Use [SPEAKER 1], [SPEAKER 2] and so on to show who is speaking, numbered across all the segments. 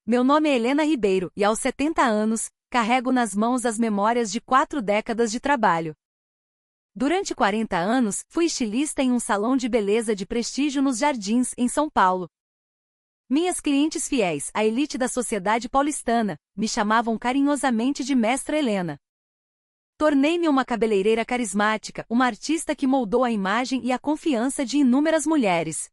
[SPEAKER 1] Meu nome é Helena Ribeiro e aos 70 anos, carrego nas mãos as memórias de 4 décadas de trabalho. Durante 40 anos, fui estilista em um salão de beleza de prestígio nos Jardins, em São Paulo. Minhas clientes fiéis, a elite da sociedade paulistana, me chamavam carinhosamente de Mestra Helena. Tornei-me uma cabeleireira carismática, uma artista que moldou a imagem e a confiança de inúmeras mulheres.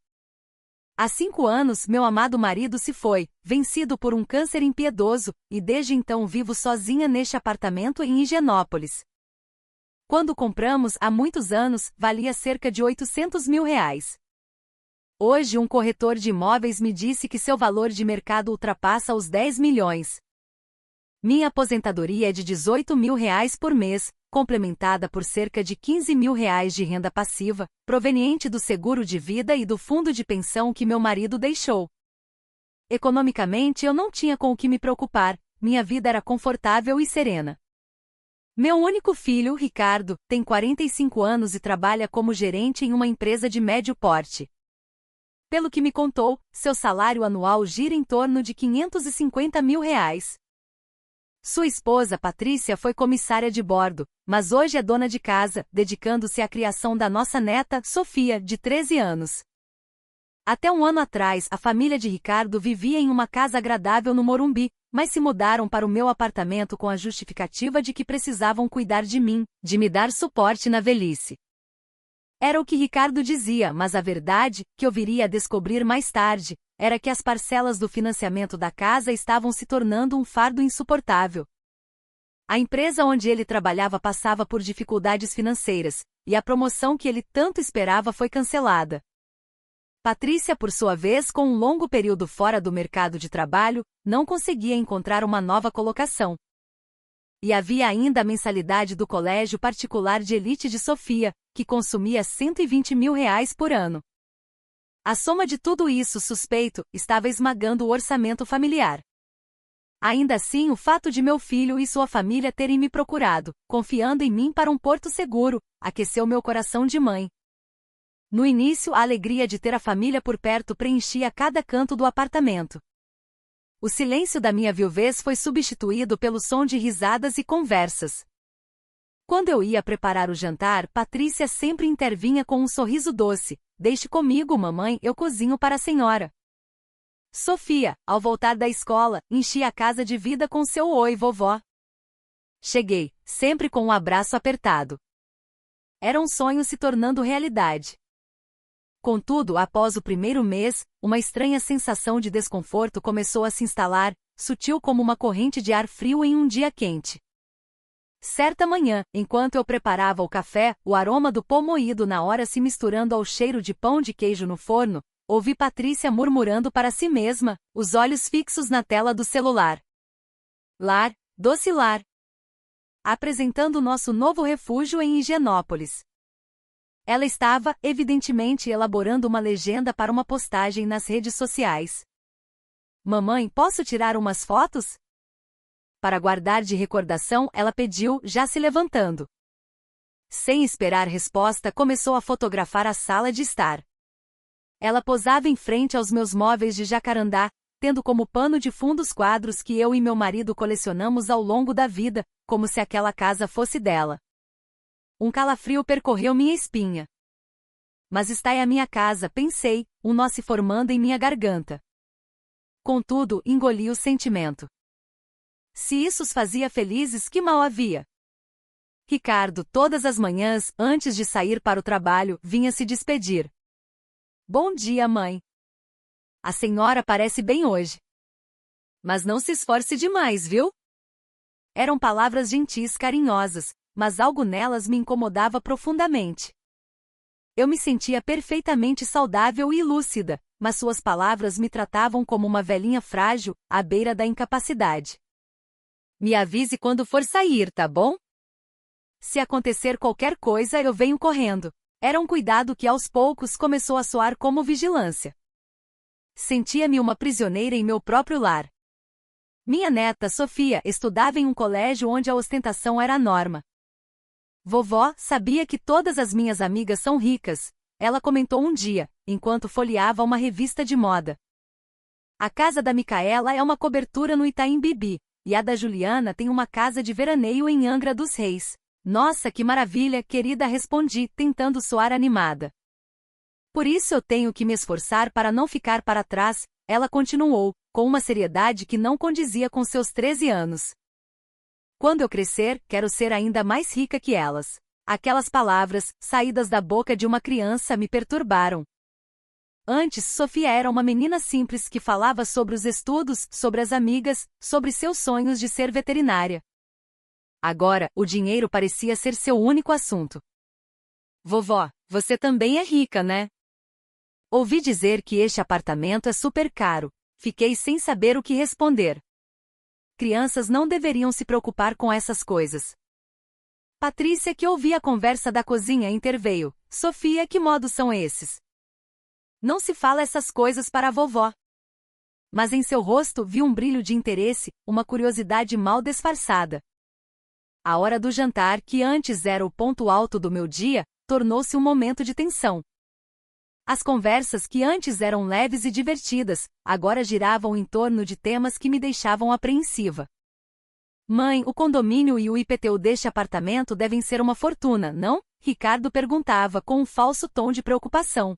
[SPEAKER 1] Há 5 anos, meu amado marido se foi, vencido por um câncer impiedoso, e desde então vivo sozinha neste apartamento em Higienópolis. Quando compramos, há muitos anos, valia cerca de R$800 mil. Hoje um corretor de imóveis me disse que seu valor de mercado ultrapassa os 10 milhões. Minha aposentadoria é de R$18 mil por mês, complementada por cerca de R$15 mil de renda passiva, proveniente do seguro de vida e do fundo de pensão que meu marido deixou. Economicamente eu não tinha com o que me preocupar, minha vida era confortável e serena. Meu único filho, Ricardo, tem 45 anos e trabalha como gerente em uma empresa de médio porte. Pelo que me contou, seu salário anual gira em torno de R$550 mil. Sua esposa, Patrícia, foi comissária de bordo, mas hoje é dona de casa, dedicando-se à criação da nossa neta, Sofia, de 13 anos. Até um ano atrás, a família de Ricardo vivia em uma casa agradável no Morumbi, mas se mudaram para o meu apartamento com a justificativa de que precisavam cuidar de mim, de me dar suporte na velhice. Era o que Ricardo dizia, mas a verdade, que eu viria a descobrir mais tarde, era que as parcelas do financiamento da casa estavam se tornando um fardo insuportável. A empresa onde ele trabalhava passava por dificuldades financeiras, e a promoção que ele tanto esperava foi cancelada. Patrícia, por sua vez, com um longo período fora do mercado de trabalho, não conseguia encontrar uma nova colocação. E havia ainda a mensalidade do colégio particular de elite de Sofia, que consumia R$120 mil por ano. A soma de tudo isso, suspeito, estava esmagando o orçamento familiar. Ainda assim, o fato de meu filho e sua família terem me procurado, confiando em mim para um porto seguro, aqueceu meu coração de mãe. No início, a alegria de ter a família por perto preenchia cada canto do apartamento. O silêncio da minha viuvez foi substituído pelo som de risadas e conversas. Quando eu ia preparar o jantar, Patrícia sempre intervinha com um sorriso doce. Deixe comigo, mamãe, eu cozinho para a senhora. Sofia, ao voltar da escola, enchia a casa de vida com seu oi, vovó. Cheguei, sempre com um abraço apertado. Era um sonho se tornando realidade. Contudo, após o primeiro mês, uma estranha sensação de desconforto começou a se instalar, sutil como uma corrente de ar frio em um dia quente. Certa manhã, enquanto eu preparava o café, o aroma do pão moído na hora se misturando ao cheiro de pão de queijo no forno, ouvi Patrícia murmurando para si mesma, os olhos fixos na tela do celular. Lar, doce lar. Apresentando nosso novo refúgio em Higienópolis. Ela estava, evidentemente, elaborando uma legenda para uma postagem nas redes sociais. Mamãe, posso tirar umas fotos? Para guardar de recordação, ela pediu, já se levantando. Sem esperar resposta, começou a fotografar a sala de estar. Ela posava em frente aos meus móveis de jacarandá, tendo como pano de fundo os quadros que eu e meu marido colecionamos ao longo da vida, como se aquela casa fosse dela. Um calafrio percorreu minha espinha. Mas está aí a minha casa, pensei, um nó se formando em minha garganta. Contudo, engoli o sentimento. Se isso os fazia felizes, que mal havia? Ricardo, todas as manhãs, antes de sair para o trabalho, vinha se despedir. Bom dia, mãe. A senhora parece bem hoje. Mas não se esforce demais, viu? Eram palavras gentis, carinhosas, mas algo nelas me incomodava profundamente. Eu me sentia perfeitamente saudável e lúcida, mas suas palavras me tratavam como uma velhinha frágil, à beira da incapacidade. Me avise quando for sair, tá bom? Se acontecer qualquer coisa, eu venho correndo. Era um cuidado que aos poucos começou a soar como vigilância. Sentia-me uma prisioneira em meu próprio lar. Minha neta, Sofia, estudava em um colégio onde a ostentação era a norma. Vovó, sabia que todas as minhas amigas são ricas, ela comentou um dia, enquanto folheava uma revista de moda. A casa da Micaela é uma cobertura no Itaim Bibi, e a da Juliana tem uma casa de veraneio em Angra dos Reis. Nossa, que maravilha, querida, respondi, tentando soar animada. Por isso eu tenho que me esforçar para não ficar para trás, ela continuou, com uma seriedade que não condizia com seus 13 anos. Quando eu crescer, quero ser ainda mais rica que elas. Aquelas palavras, saídas da boca de uma criança, me perturbaram. Antes, Sofia era uma menina simples que falava sobre os estudos, sobre as amigas, sobre seus sonhos de ser veterinária. Agora, o dinheiro parecia ser seu único assunto. Vovó, você também é rica, né? Ouvi dizer que este apartamento é super caro. Fiquei sem saber o que responder. Crianças não deveriam se preocupar com essas coisas. Patrícia, que ouvia a conversa da cozinha, interveio. Sofia, que modos são esses? Não se fala essas coisas para a vovó. Mas em seu rosto vi um brilho de interesse, uma curiosidade mal disfarçada. A hora do jantar, que antes era o ponto alto do meu dia, tornou-se um momento de tensão. As conversas que antes eram leves e divertidas, agora giravam em torno de temas que me deixavam apreensiva. Mãe, o condomínio e o IPTU deste apartamento devem ser uma fortuna, não? Ricardo perguntava com um falso tom de preocupação.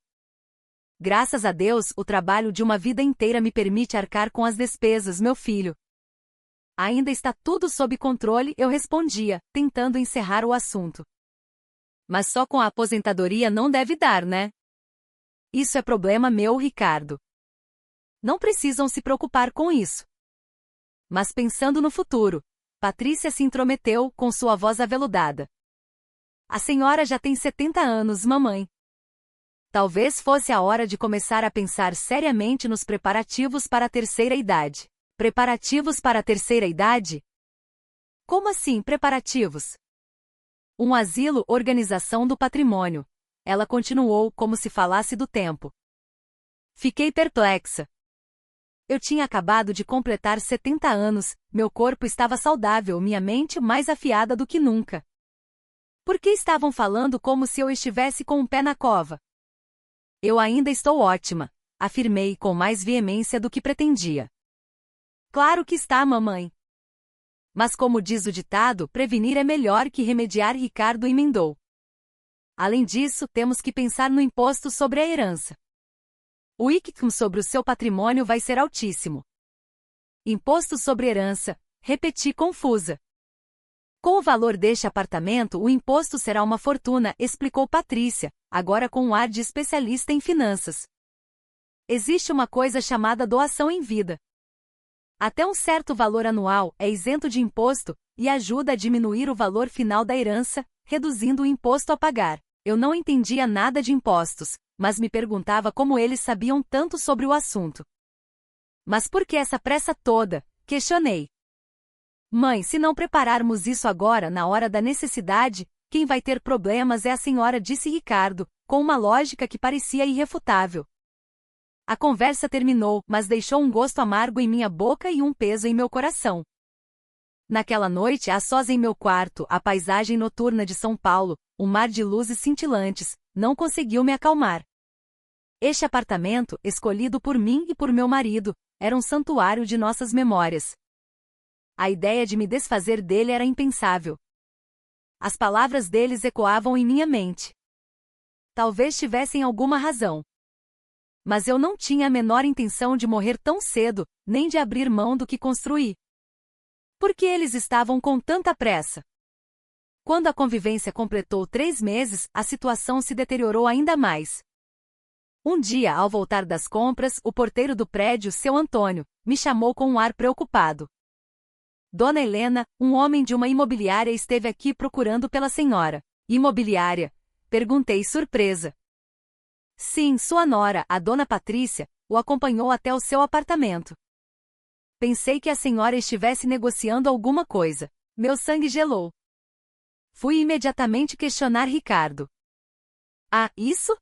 [SPEAKER 1] Graças a Deus, o trabalho de uma vida inteira me permite arcar com as despesas, meu filho. Ainda está tudo sob controle, eu respondia, tentando encerrar o assunto. Mas só com a aposentadoria não deve dar, né? Isso é problema meu, Ricardo. Não precisam se preocupar com isso. Mas pensando no futuro, Patrícia se intrometeu com sua voz aveludada. A senhora já tem 70 anos, mamãe. Talvez fosse a hora de começar a pensar seriamente nos preparativos para a terceira idade. Preparativos para a terceira idade? Como assim, preparativos? Um asilo, organização do patrimônio. Ela continuou como se falasse do tempo. Fiquei perplexa. Eu tinha acabado de completar 70 anos, meu corpo estava saudável, minha mente mais afiada do que nunca. Por que estavam falando como se eu estivesse com um pé na cova? Eu ainda estou ótima, afirmei com mais veemência do que pretendia. Claro que está, mamãe. Mas como diz o ditado, prevenir é melhor que remediar, Ricardo emendou. Além disso, temos que pensar no imposto sobre a herança. O ICM sobre o seu patrimônio vai ser altíssimo. Imposto sobre herança, repeti confusa. Com o valor deste apartamento, o imposto será uma fortuna, explicou Patrícia, agora com um ar de especialista em finanças. Existe uma coisa chamada doação em vida. Até um certo valor anual é isento de imposto e ajuda a diminuir o valor final da herança, reduzindo o imposto a pagar. Eu não entendia nada de impostos, mas me perguntava como eles sabiam tanto sobre o assunto. Mas por que essa pressa toda? Questionei. Mãe, se não prepararmos isso agora na hora da necessidade, quem vai ter problemas é a senhora, disse Ricardo, com uma lógica que parecia irrefutável. A conversa terminou, mas deixou um gosto amargo em minha boca e um peso em meu coração. Naquela noite, a sós em meu quarto, a paisagem noturna de São Paulo, um mar de luzes cintilantes, não conseguiu me acalmar. Este apartamento, escolhido por mim e por meu marido, era um santuário de nossas memórias. A ideia de me desfazer dele era impensável. As palavras deles ecoavam em minha mente. Talvez tivessem alguma razão. Mas eu não tinha a menor intenção de morrer tão cedo, nem de abrir mão do que construí. Por que eles estavam com tanta pressa? Quando a convivência completou 3 meses, a situação se deteriorou ainda mais. Um dia, ao voltar das compras, o porteiro do prédio, seu Antônio, me chamou com um ar preocupado. Dona Helena, um homem de uma imobiliária, esteve aqui procurando pela senhora. Imobiliária? Perguntei surpresa. Sim, sua nora, a dona Patrícia, o acompanhou até o seu apartamento. Pensei que a senhora estivesse negociando alguma coisa. Meu sangue gelou. Fui imediatamente questionar Ricardo. Ah, isso?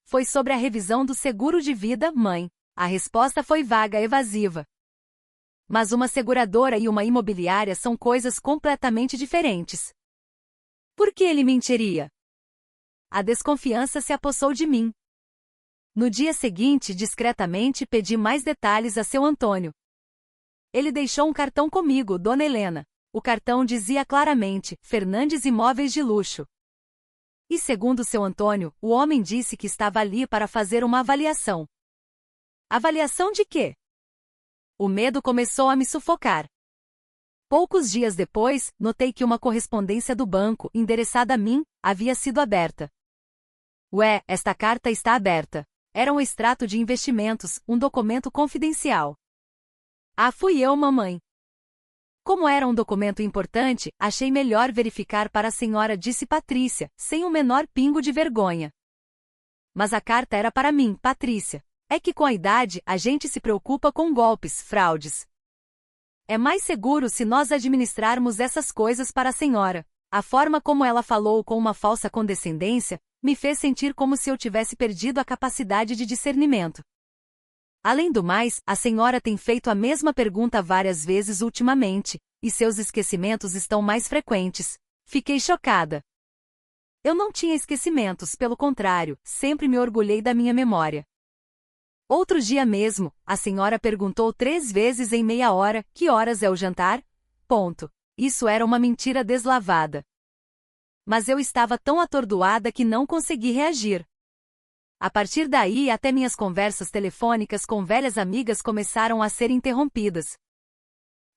[SPEAKER 1] Foi sobre a revisão do seguro de vida, mãe. A resposta foi vaga, evasiva. Mas uma seguradora e uma imobiliária são coisas completamente diferentes. Por que ele mentiria? A desconfiança se apossou de mim. No dia seguinte, discretamente pedi mais detalhes a seu Antônio. Ele deixou um cartão comigo, Dona Helena. O cartão dizia claramente, Fernandes Imóveis de Luxo. E segundo seu Antônio, o homem disse que estava ali para fazer uma avaliação. Avaliação de quê? O medo começou a me sufocar. Poucos dias depois, notei que uma correspondência do banco, endereçada a mim, havia sido aberta. Ué, esta carta está aberta. Era um extrato de investimentos, um documento confidencial. Ah, fui eu, mamãe. Como era um documento importante, achei melhor verificar para a senhora, disse Patrícia, sem o menor pingo de vergonha. Mas a carta era para mim, Patrícia. É que com a idade, a gente se preocupa com golpes, fraudes. É mais seguro se nós administrarmos essas coisas para a senhora. A forma como ela falou com uma falsa condescendência, me fez sentir como se eu tivesse perdido a capacidade de discernimento. Além do mais, a senhora tem feito a mesma pergunta várias vezes ultimamente, e seus esquecimentos estão mais frequentes. Fiquei chocada. Eu não tinha esquecimentos, pelo contrário, sempre me orgulhei da minha memória. Outro dia mesmo, a senhora perguntou 3 vezes em meia hora, que horas é o jantar? Ponto. Isso era uma mentira deslavada. Mas eu estava tão atordoada que não consegui reagir. A partir daí, até minhas conversas telefônicas com velhas amigas começaram a ser interrompidas.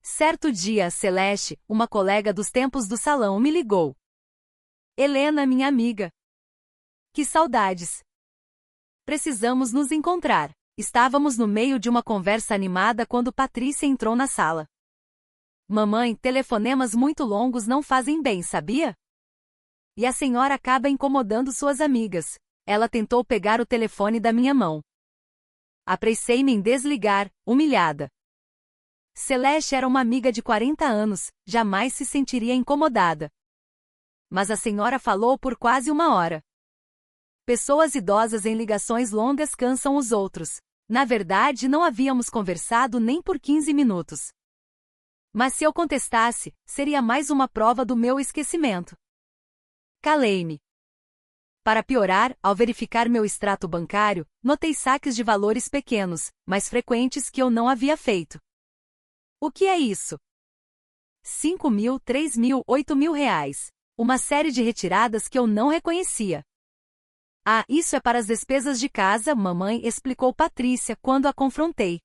[SPEAKER 1] Certo dia, Celeste, uma colega dos tempos do salão, me ligou. Helena, minha amiga. Que saudades. Precisamos nos encontrar. Estávamos no meio de uma conversa animada quando Patrícia entrou na sala. Mamãe, telefonemas muito longos não fazem bem, sabia? E a senhora acaba incomodando suas amigas. Ela tentou pegar o telefone da minha mão. Apressei-me em desligar, humilhada. Celeste era uma amiga de 40 anos, jamais se sentiria incomodada. Mas a senhora falou por quase 1 hora. Pessoas idosas em ligações longas cansam os outros. Na verdade, não havíamos conversado nem por 15 minutos. Mas se eu contestasse, seria mais uma prova do meu esquecimento. Calei-me. Para piorar, ao verificar meu extrato bancário, notei saques de valores pequenos, mais frequentes que eu não havia feito. O que é isso? 5 mil, 3 mil, 8 mil reais. Uma série de retiradas que eu não reconhecia. Ah, isso é para as despesas de casa, mamãe, explicou Patrícia quando a confrontei.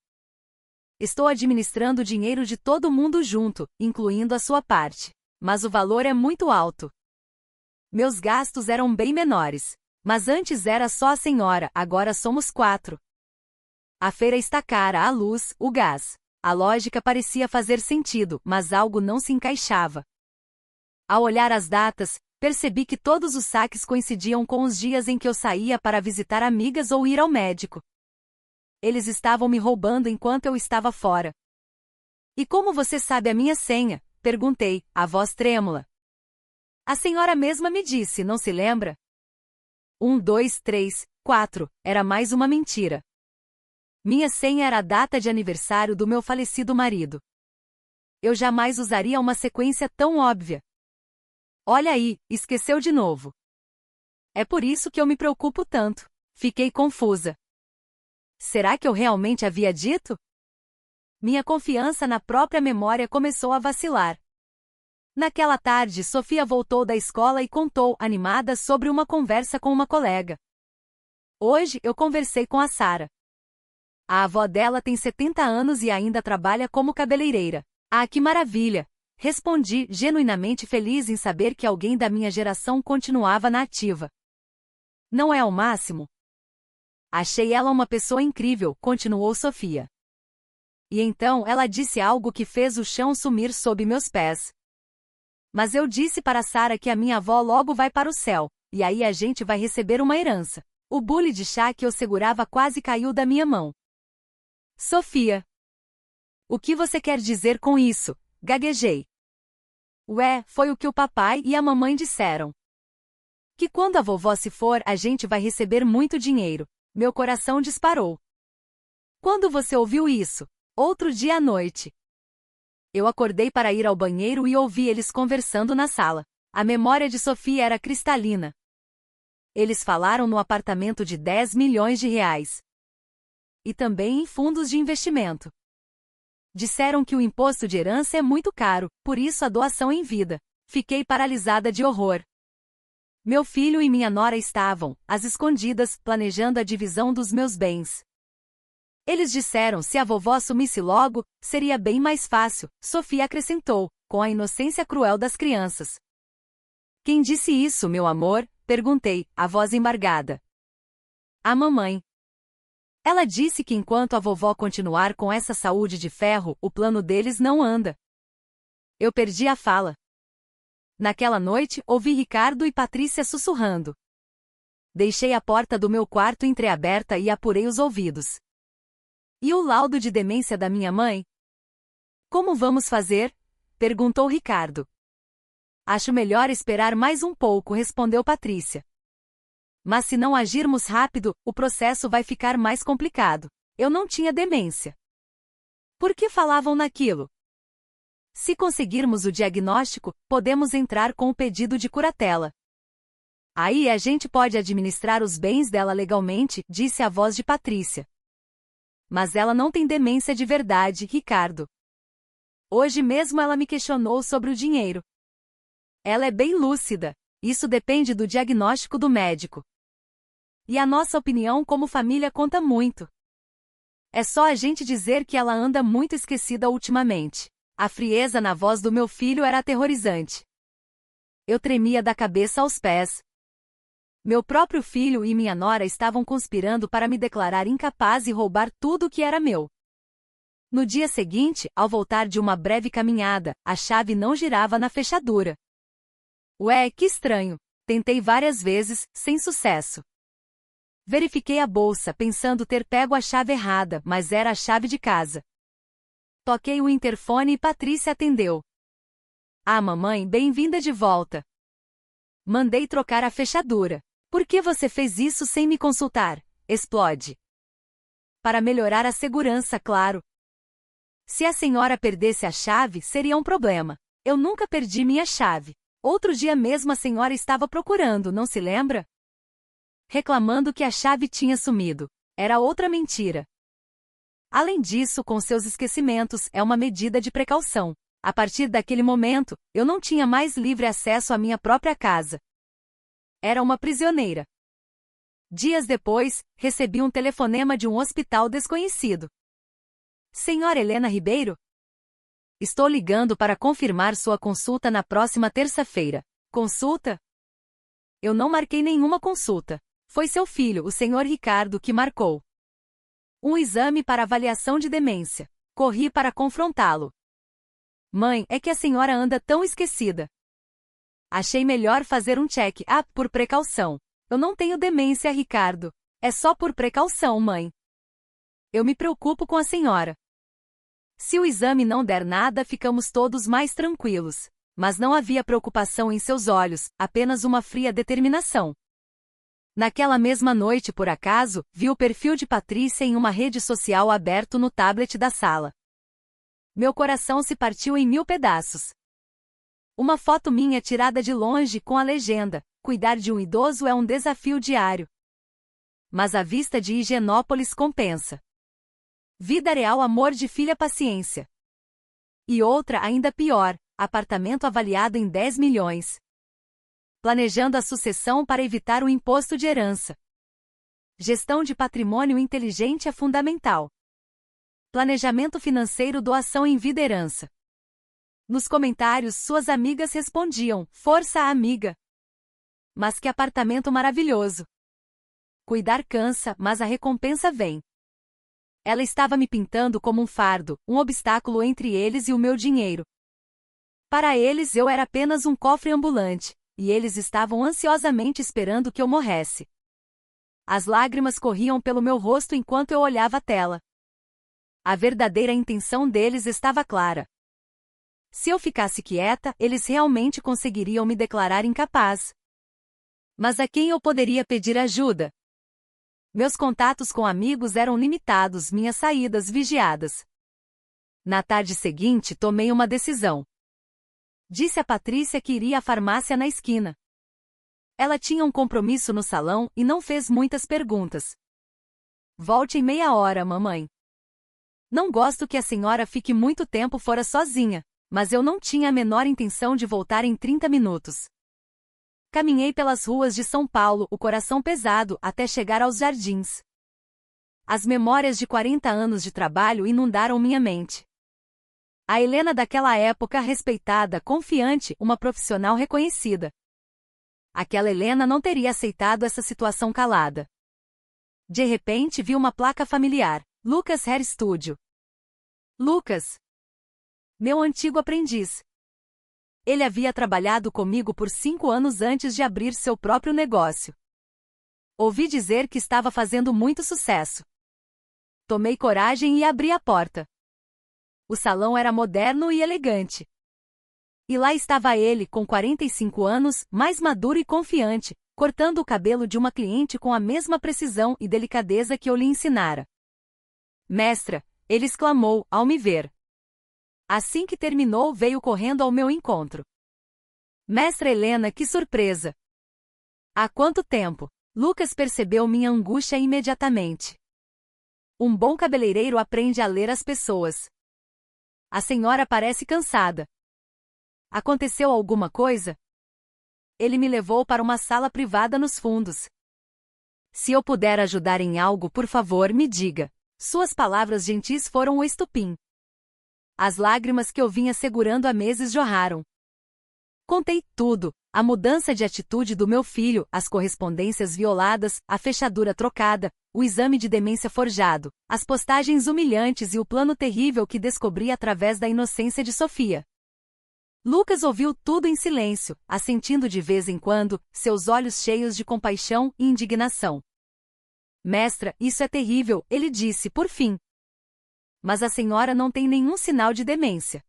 [SPEAKER 1] Estou administrando o dinheiro de todo mundo junto, incluindo a sua parte. Mas o valor é muito alto. Meus gastos eram bem menores. Mas antes era só a senhora, agora somos 4. A feira está cara, a luz, o gás. A lógica parecia fazer sentido, mas algo não se encaixava. Ao olhar as datas, percebi que todos os saques coincidiam com os dias em que eu saía para visitar amigas ou ir ao médico. Eles estavam me roubando enquanto eu estava fora. E como você sabe a minha senha? Perguntei, a voz trêmula. A senhora mesma me disse, não se lembra? 1, 2, 3, 4, era mais uma mentira. Minha senha era a data de aniversário do meu falecido marido. Eu jamais usaria uma sequência tão óbvia. Olha aí, esqueceu de novo. É por isso que eu me preocupo tanto. Fiquei confusa. Será que eu realmente havia dito? Minha confiança na própria memória começou a vacilar. Naquela tarde, Sofia voltou da escola e contou, animada, sobre uma conversa com uma colega. Hoje, eu conversei com a Sara. A avó dela tem 70 anos e ainda trabalha como cabeleireira. Ah, que maravilha! Respondi, genuinamente feliz em saber que alguém da minha geração continuava na ativa. Não é o máximo? Achei ela uma pessoa incrível, continuou Sofia. E então ela disse algo que fez o chão sumir sob meus pés. Mas eu disse para Sara que a minha avó logo vai para o céu, e aí a gente vai receber uma herança. O bule de chá que eu segurava quase caiu da minha mão. Sofia. O que você quer dizer com isso? Gaguejei. Ué, foi o que o papai e a mamãe disseram. Que quando a vovó se for, a gente vai receber muito dinheiro. Meu coração disparou. Quando você ouviu isso? Outro dia à noite. Eu acordei para ir ao banheiro e ouvi eles conversando na sala. A memória de Sofia era cristalina. Eles falaram no apartamento de 10 milhões de reais. E também em fundos de investimento. Disseram que o imposto de herança é muito caro, por isso a doação em vida. Fiquei paralisada de horror. Meu filho e minha nora estavam, às escondidas, planejando a divisão dos meus bens. Eles disseram se a vovó sumisse logo, seria bem mais fácil, Sofia acrescentou, com a inocência cruel das crianças. Quem disse isso, meu amor? Perguntei, a voz embargada. A mamãe. Ela disse que enquanto a vovó continuar com essa saúde de ferro, o plano deles não anda. Eu perdi a fala. Naquela noite, ouvi Ricardo e Patrícia sussurrando. Deixei a porta do meu quarto entreaberta e apurei os ouvidos. E o laudo de demência da minha mãe? Como vamos fazer? Perguntou Ricardo. Acho melhor esperar mais um pouco, respondeu Patrícia. Mas se não agirmos rápido, o processo vai ficar mais complicado. Eu não tinha demência. Por que falavam naquilo? Se conseguirmos o diagnóstico, podemos entrar com o pedido de curatela. Aí a gente pode administrar os bens dela legalmente, disse a voz de Patrícia. Mas ela não tem demência de verdade, Ricardo. Hoje mesmo ela me questionou sobre o dinheiro. Ela é bem lúcida. Isso depende do diagnóstico do médico. E a nossa opinião como família conta muito. É só a gente dizer que ela anda muito esquecida ultimamente. A frieza na voz do meu filho era aterrorizante. Eu tremia da cabeça aos pés. Meu próprio filho e minha nora estavam conspirando para me declarar incapaz e roubar tudo o que era meu. No dia seguinte, ao voltar de uma breve caminhada, a chave não girava na fechadura. Ué, que estranho. Tentei várias vezes, sem sucesso. Verifiquei a bolsa, pensando ter pego a chave errada, mas era a chave de casa. Toquei o interfone e Patrícia atendeu. Ah, mamãe, bem-vinda de volta. Mandei trocar a fechadura. Por que você fez isso sem me consultar? Explode. Para melhorar a segurança, claro. Se a senhora perdesse a chave, seria um problema. Eu nunca perdi minha chave. Outro dia mesmo a senhora estava procurando, não se lembra? Reclamando que a chave tinha sumido. Era outra mentira. Além disso, com seus esquecimentos, é uma medida de precaução. A partir daquele momento, eu não tinha mais livre acesso à minha própria casa. Era uma prisioneira. Dias depois, recebi um telefonema de um hospital desconhecido. Senhora Helena Ribeiro? Estou ligando para confirmar sua consulta na próxima terça-feira. Consulta? Eu não marquei nenhuma consulta. Foi seu filho, o senhor Ricardo, que marcou. Um exame para avaliação de demência. Corri para confrontá-lo. Mãe, é que a senhora anda tão esquecida. Achei melhor fazer um check-up por precaução. Eu não tenho demência, Ricardo. É só por precaução, mãe. Eu me preocupo com a senhora. Se o exame não der nada, ficamos todos mais tranquilos. Mas não havia preocupação em seus olhos, apenas uma fria determinação. Naquela mesma noite, por acaso, vi o perfil de Patrícia em uma rede social aberto no tablet da sala. Meu coração se partiu em 1000 pedaços. Uma foto minha tirada de longe com a legenda: cuidar de um idoso é um desafio diário. Mas a vista de Higienópolis compensa. Vida real, amor de filha, paciência. E outra ainda pior, apartamento avaliado em 10 milhões. Planejando a sucessão para evitar o imposto de herança. Gestão de patrimônio inteligente é fundamental. Planejamento financeiro, doação em vida, herança. Nos comentários, suas amigas respondiam: força, amiga. Mas que apartamento maravilhoso. Cuidar cansa, mas a recompensa vem. Ela estava me pintando como um fardo, um obstáculo entre eles e o meu dinheiro. Para eles eu era apenas um cofre ambulante. E eles estavam ansiosamente esperando que eu morresse. As lágrimas corriam pelo meu rosto enquanto eu olhava a tela. A verdadeira intenção deles estava clara. Se eu ficasse quieta, eles realmente conseguiriam me declarar incapaz. Mas a quem eu poderia pedir ajuda? Meus contatos com amigos eram limitados, minhas saídas vigiadas. Na tarde seguinte, tomei uma decisão. Disse a Patrícia que iria à farmácia na esquina. Ela tinha um compromisso no salão e não fez muitas perguntas. Volte em meia hora, mamãe. Não gosto que a senhora fique muito tempo fora sozinha, mas eu não tinha a menor intenção de voltar em 30 minutos. Caminhei pelas ruas de São Paulo, o coração pesado, até chegar aos jardins. As memórias de 40 anos de trabalho inundaram minha mente. A Helena daquela época, respeitada, confiante, uma profissional reconhecida. Aquela Helena não teria aceitado essa situação calada. De repente vi uma placa familiar. Lucas Hair Studio. Lucas. Meu antigo aprendiz. Ele havia trabalhado comigo por 5 anos antes de abrir seu próprio negócio. Ouvi dizer que estava fazendo muito sucesso. Tomei coragem e abri a porta. O salão era moderno e elegante. E lá estava ele, com 45 anos, mais maduro e confiante, cortando o cabelo de uma cliente com a mesma precisão e delicadeza que eu lhe ensinara. Mestra, ele exclamou, ao me ver. Assim que terminou, veio correndo ao meu encontro. Mestra Helena, que surpresa! Há quanto tempo? Lucas percebeu minha angústia imediatamente. Um bom cabeleireiro aprende a ler as pessoas. A senhora parece cansada. Aconteceu alguma coisa? Ele me levou para uma sala privada nos fundos. Se eu puder ajudar em algo, por favor, me diga. Suas palavras gentis foram o estopim. As lágrimas que eu vinha segurando há meses jorraram. Contei tudo, a mudança de atitude do meu filho, as correspondências violadas, a fechadura trocada, o exame de demência forjado, as postagens humilhantes e o plano terrível que descobri através da inocência de Sofia. Lucas ouviu tudo em silêncio, assentindo de vez em quando, seus olhos cheios de compaixão e indignação. Mestra, isso é terrível, ele disse, por fim. Mas a senhora não tem nenhum sinal de demência.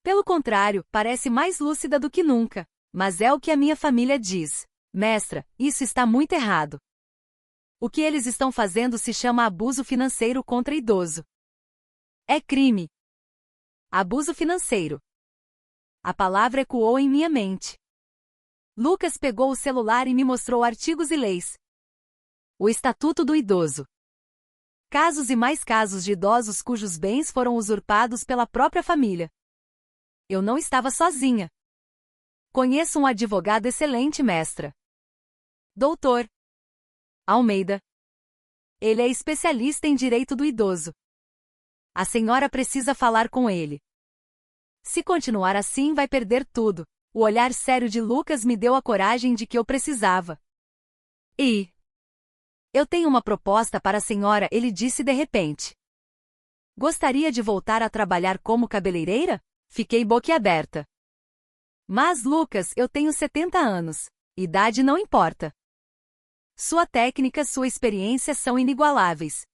[SPEAKER 1] Pelo contrário, parece mais lúcida do que nunca. Mas é o que a minha família diz. Mestra, isso está muito errado. O que eles estão fazendo se chama abuso financeiro contra idoso. É crime. Abuso financeiro. A palavra ecoou em minha mente. Lucas pegou o celular e me mostrou artigos e leis. O Estatuto do Idoso. Casos e mais casos de idosos cujos bens foram usurpados pela própria família. Eu não estava sozinha. Conheço um advogado excelente, mestra. Doutor Almeida. Ele é especialista em direito do idoso. A senhora precisa falar com ele. Se continuar assim, vai perder tudo. O olhar sério de Lucas me deu a coragem de que eu precisava. Eu tenho uma proposta para a senhora, ele disse de repente. Gostaria de voltar a trabalhar como cabeleireira? Fiquei boquiaberta. Mas, Lucas, eu tenho 70 anos. Idade não importa. Sua técnica, sua experiência são inigualáveis.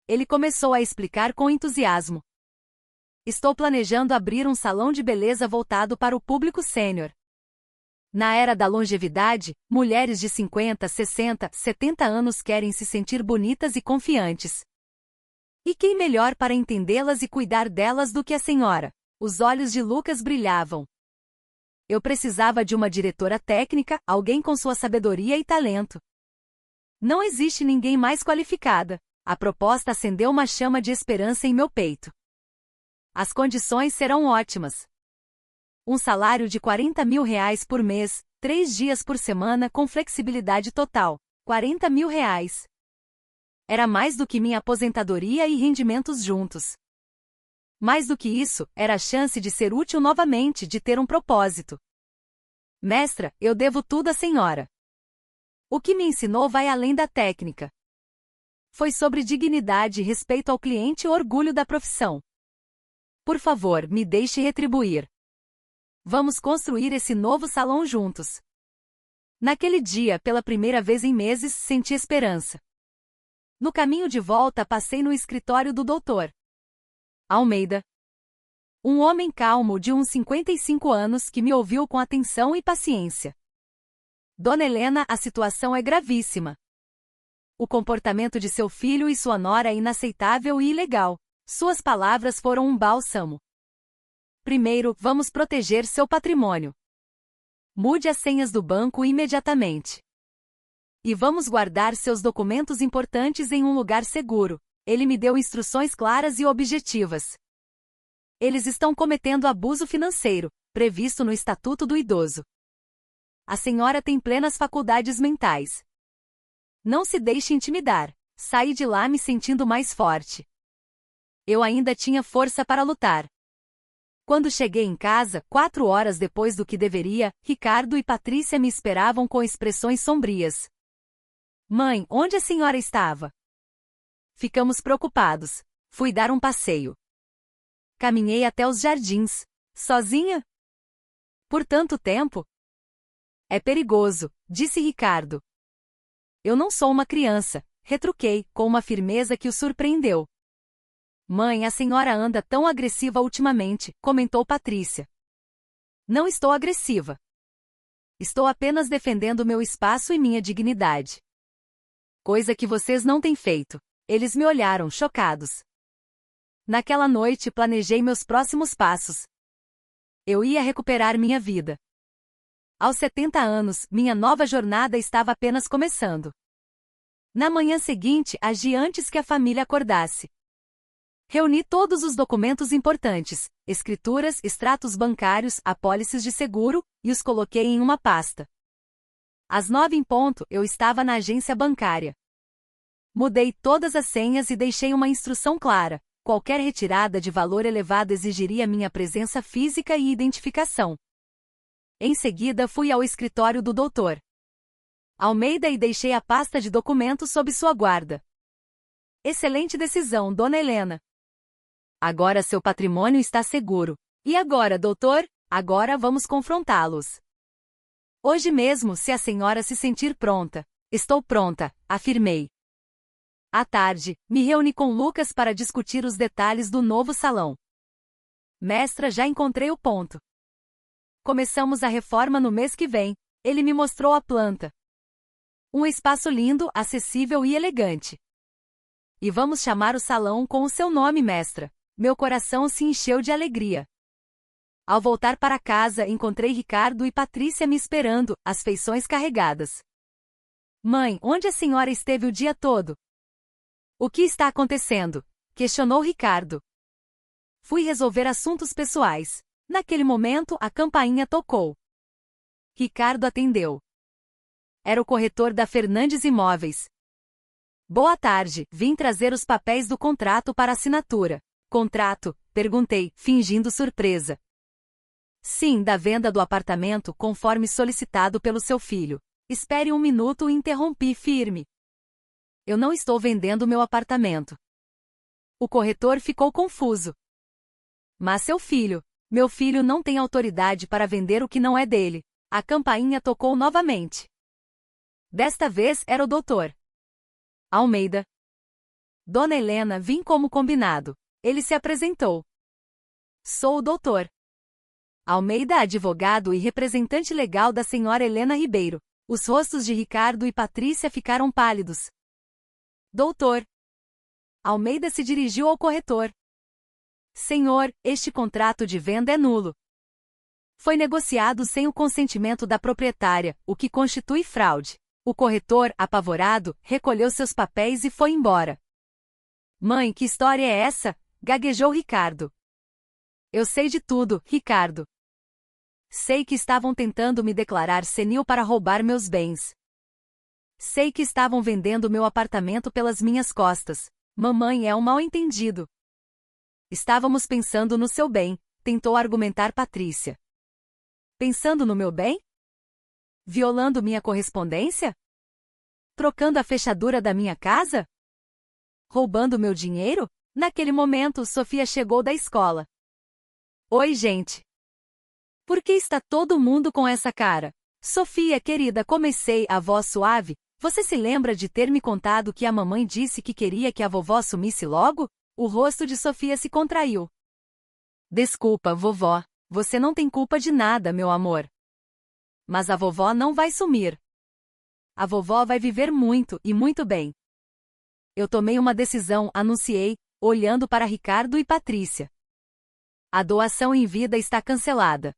[SPEAKER 1] Ele começou a explicar com entusiasmo. Estou planejando abrir um salão de beleza voltado para o público sênior. Na era da longevidade, mulheres de 50, 60, 70 anos querem se sentir bonitas e confiantes. E quem melhor para entendê-las e cuidar delas do que a senhora? Os olhos de Lucas brilhavam. Eu precisava de uma diretora técnica, alguém com sua sabedoria e talento. Não existe ninguém mais qualificada. A proposta acendeu uma chama de esperança em meu peito. As condições serão ótimas. Um salário de R$40 mil por mês, 3 dias por semana com flexibilidade total. R$40 mil. Era mais do que minha aposentadoria e rendimentos juntos. Mais do que isso, era a chance de ser útil novamente, de ter um propósito. Mestra, eu devo tudo à senhora. O que me ensinou vai além da técnica. Foi sobre dignidade, respeito ao cliente e orgulho da profissão. Por favor, me deixe retribuir. Vamos construir esse novo salão juntos. Naquele dia, pela primeira vez em meses, senti esperança. No caminho de volta, passei no escritório do Dr. Almeida. Um homem calmo de uns 55 anos que me ouviu com atenção e paciência. Dona Helena, a situação é gravíssima. O comportamento de seu filho e sua nora é inaceitável e ilegal. Suas palavras foram um bálsamo. Primeiro, vamos proteger seu patrimônio. Mude as senhas do banco imediatamente. E vamos guardar seus documentos importantes em um lugar seguro. Ele me deu instruções claras e objetivas. Eles estão cometendo abuso financeiro, previsto no Estatuto do Idoso. A senhora tem plenas faculdades mentais. Não se deixe intimidar. Saí de lá me sentindo mais forte. Eu ainda tinha força para lutar. Quando cheguei em casa, 4 horas depois do que deveria, Ricardo e Patrícia me esperavam com expressões sombrias. Mãe, onde a senhora estava? Ficamos preocupados. Fui dar um passeio. Caminhei até os jardins. Sozinha? Por tanto tempo? É perigoso, disse Ricardo. Eu não sou uma criança, retruquei, com uma firmeza que o surpreendeu. Mãe, a senhora anda tão agressiva ultimamente, comentou Patrícia. Não estou agressiva. Estou apenas defendendo meu espaço e minha dignidade. Coisa que vocês não têm feito. Eles me olharam, chocados. Naquela noite planejei meus próximos passos. Eu ia recuperar minha vida. Aos 70 anos, minha nova jornada estava apenas começando. Na manhã seguinte, agi antes que a família acordasse. Reuni todos os documentos importantes, escrituras, extratos bancários, apólices de seguro, e os coloquei em uma pasta. Às 9 em ponto, eu estava na agência bancária. Mudei todas as senhas e deixei uma instrução clara. Qualquer retirada de valor elevado exigiria minha presença física e identificação. Em seguida fui ao escritório do Dr. Almeida e deixei a pasta de documentos sob sua guarda. Excelente decisão, Dona Helena. Agora seu patrimônio está seguro. E agora, doutor? Agora vamos confrontá-los. Hoje mesmo, se a senhora se sentir pronta. Estou pronta, afirmei. À tarde, me reuni com Lucas para discutir os detalhes do novo salão. Mestra, já encontrei o ponto. Começamos a reforma no mês que vem. Ele me mostrou a planta. Um espaço lindo, acessível e elegante. E vamos chamar o salão com o seu nome, mestra. Meu coração se encheu de alegria. Ao voltar para casa, encontrei Ricardo e Patrícia me esperando, as feições carregadas. Mãe, onde a senhora esteve o dia todo? O que está acontecendo? Questionou Ricardo. Fui resolver assuntos pessoais. Naquele momento, a campainha tocou. Ricardo atendeu. Era o corretor da Fernandes Imóveis. Boa tarde, vim trazer os papéis do contrato para assinatura. Contrato? Perguntei, fingindo surpresa. Sim, da venda do apartamento, conforme solicitado pelo seu filho. Espere um minuto, interrompi firme. Eu não estou vendendo meu apartamento. O corretor ficou confuso. Mas meu filho não tem autoridade para vender o que não é dele. A campainha tocou novamente. Desta vez era o Dr. Almeida. Dona Helena, vim como combinado. Ele se apresentou. Sou o Dr. Almeida, advogado e representante legal da senhora Helena Ribeiro. Os rostos de Ricardo e Patrícia ficaram pálidos. Doutor. Almeida se dirigiu ao corretor. Senhor, este contrato de venda é nulo. Foi negociado sem o consentimento da proprietária, o que constitui fraude. O corretor, apavorado, recolheu seus papéis e foi embora. Mãe, que história é essa? Gaguejou Ricardo. Eu sei de tudo, Ricardo. Sei que estavam tentando me declarar senil para roubar meus bens. Sei que estavam vendendo meu apartamento pelas minhas costas. Mamãe é um mal-entendido. Estávamos pensando no seu bem, tentou argumentar Patrícia. Pensando no meu bem? Violando minha correspondência? Trocando a fechadura da minha casa? Roubando meu dinheiro? Naquele momento, Sofia chegou da escola. Oi, gente. Por que está todo mundo com essa cara? Sofia, querida, comecei, a voz suave. Você se lembra de ter me contado que a mamãe disse que queria que a vovó sumisse logo? O rosto de Sofia se contraiu. Desculpa, vovó. Você não tem culpa de nada, meu amor. Mas a vovó não vai sumir. A vovó vai viver muito e muito bem. Eu tomei uma decisão, anunciei, olhando para Ricardo e Patrícia. A doação em vida está cancelada.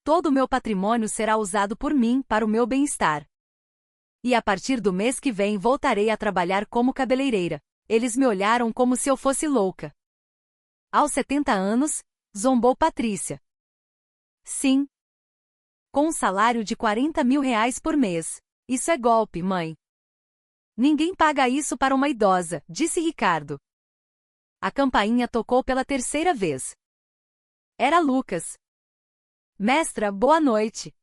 [SPEAKER 1] Todo o meu patrimônio será usado por mim para o meu bem-estar. E a partir do mês que vem voltarei a trabalhar como cabeleireira. Eles me olharam como se eu fosse louca. Aos 70 anos, zombou Patrícia. Sim. Com um salário de R$ 40.000 por mês. Isso é golpe, mãe. Ninguém paga isso para uma idosa, disse Ricardo. A campainha tocou pela terceira vez. Era Lucas. Mestra, boa noite.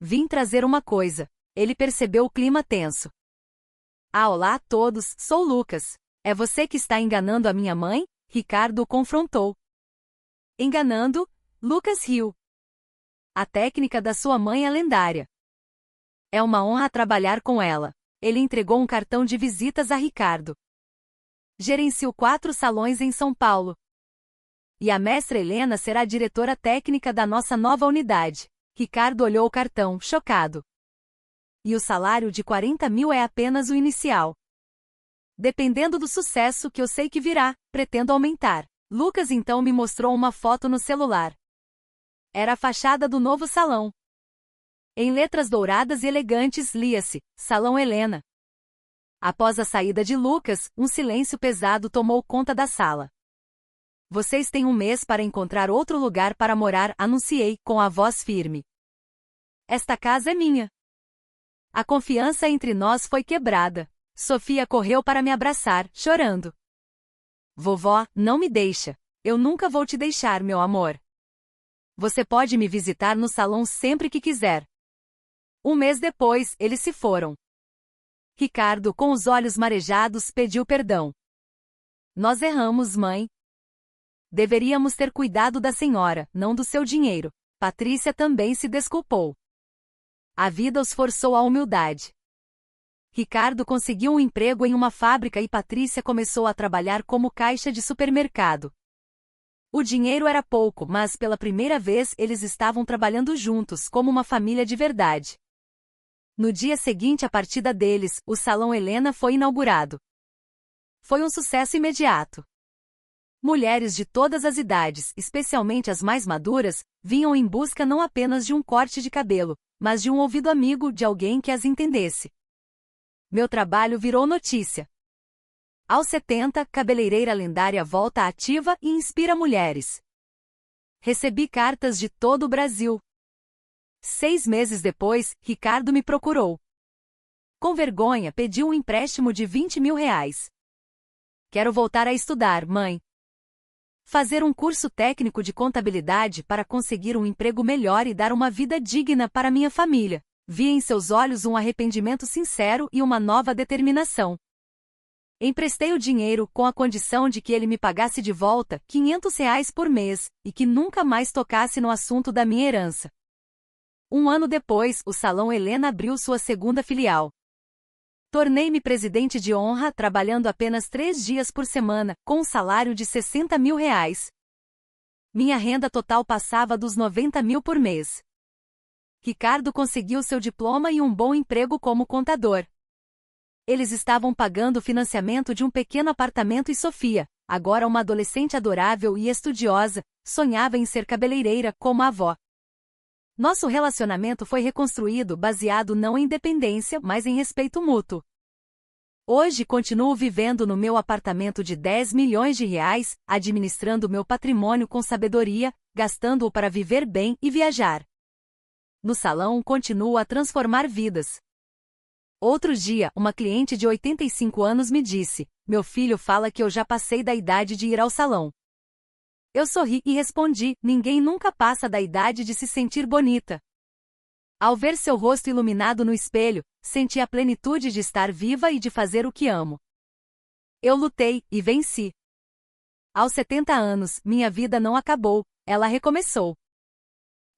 [SPEAKER 1] Vim trazer uma coisa. Ele percebeu o clima tenso. Olá a todos, sou Lucas. É você que está enganando a minha mãe? Ricardo o confrontou. Enganando? Lucas riu. A técnica da sua mãe é lendária. É uma honra trabalhar com ela. Ele entregou um cartão de visitas a Ricardo. Gerencio 4 salões em São Paulo. E a mestra Helena será a diretora técnica da nossa nova unidade. Ricardo olhou o cartão, chocado. E o salário de 40.000 é apenas o inicial. Dependendo do sucesso que eu sei que virá, pretendo aumentar. Lucas então me mostrou uma foto no celular. Era a fachada do novo salão. Em letras douradas e elegantes lia-se, Salão Helena. Após a saída de Lucas, um silêncio pesado tomou conta da sala. Vocês têm um mês para encontrar outro lugar para morar, anunciei, com a voz firme. Esta casa é minha. A confiança entre nós foi quebrada. Sofia correu para me abraçar, chorando. Vovó, não me deixa. Eu nunca vou te deixar, meu amor. Você pode me visitar no salão sempre que quiser. Um mês depois, eles se foram. Ricardo, com os olhos marejados, pediu perdão. Nós erramos, mãe. Deveríamos ter cuidado da senhora, não do seu dinheiro. Patrícia também se desculpou. A vida os forçou à humildade. Ricardo conseguiu um emprego em uma fábrica e Patrícia começou a trabalhar como caixa de supermercado. O dinheiro era pouco, mas pela primeira vez eles estavam trabalhando juntos como uma família de verdade. No dia seguinte à partida deles, o Salão Helena foi inaugurado. Foi um sucesso imediato. Mulheres de todas as idades, especialmente as mais maduras, vinham em busca não apenas de um corte de cabelo, mas de um ouvido amigo, de alguém que as entendesse. Meu trabalho virou notícia. Aos 70, cabeleireira lendária volta ativa e inspira mulheres. Recebi cartas de todo o Brasil. 6 meses depois, Ricardo me procurou. Com vergonha, pediu um empréstimo de R$ 20.000. Quero voltar a estudar, mãe. Fazer um curso técnico de contabilidade para conseguir um emprego melhor e dar uma vida digna para minha família. Vi em seus olhos um arrependimento sincero e uma nova determinação. Emprestei o dinheiro com a condição de que ele me pagasse de volta R$ 500 por mês e que nunca mais tocasse no assunto da minha herança. Um ano depois, o Salão Helena abriu sua segunda filial. Tornei-me presidente de honra trabalhando apenas 3 dias por semana, com um salário de R$ 60.000. Minha renda total passava dos 90.000 por mês. Ricardo conseguiu seu diploma e um bom emprego como contador. Eles estavam pagando o financiamento de um pequeno apartamento e Sofia, agora uma adolescente adorável e estudiosa, sonhava em ser cabeleireira como a avó. Nosso relacionamento foi reconstruído baseado não em dependência, mas em respeito mútuo. Hoje continuo vivendo no meu apartamento de R$ 10 milhões, administrando meu patrimônio com sabedoria, gastando-o para viver bem e viajar. No salão continuo a transformar vidas. Outro dia, uma cliente de 85 anos me disse: meu filho fala que eu já passei da idade de ir ao salão. Eu sorri e respondi: ninguém nunca passa da idade de se sentir bonita. Ao ver seu rosto iluminado no espelho, senti a plenitude de estar viva e de fazer o que amo. Eu lutei e venci. Aos 70 anos, minha vida não acabou, ela recomeçou.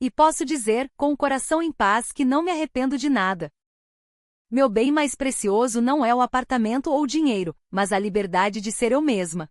[SPEAKER 1] E posso dizer, com o coração em paz, que não me arrependo de nada. Meu bem mais precioso não é o apartamento ou o dinheiro, mas a liberdade de ser eu mesma.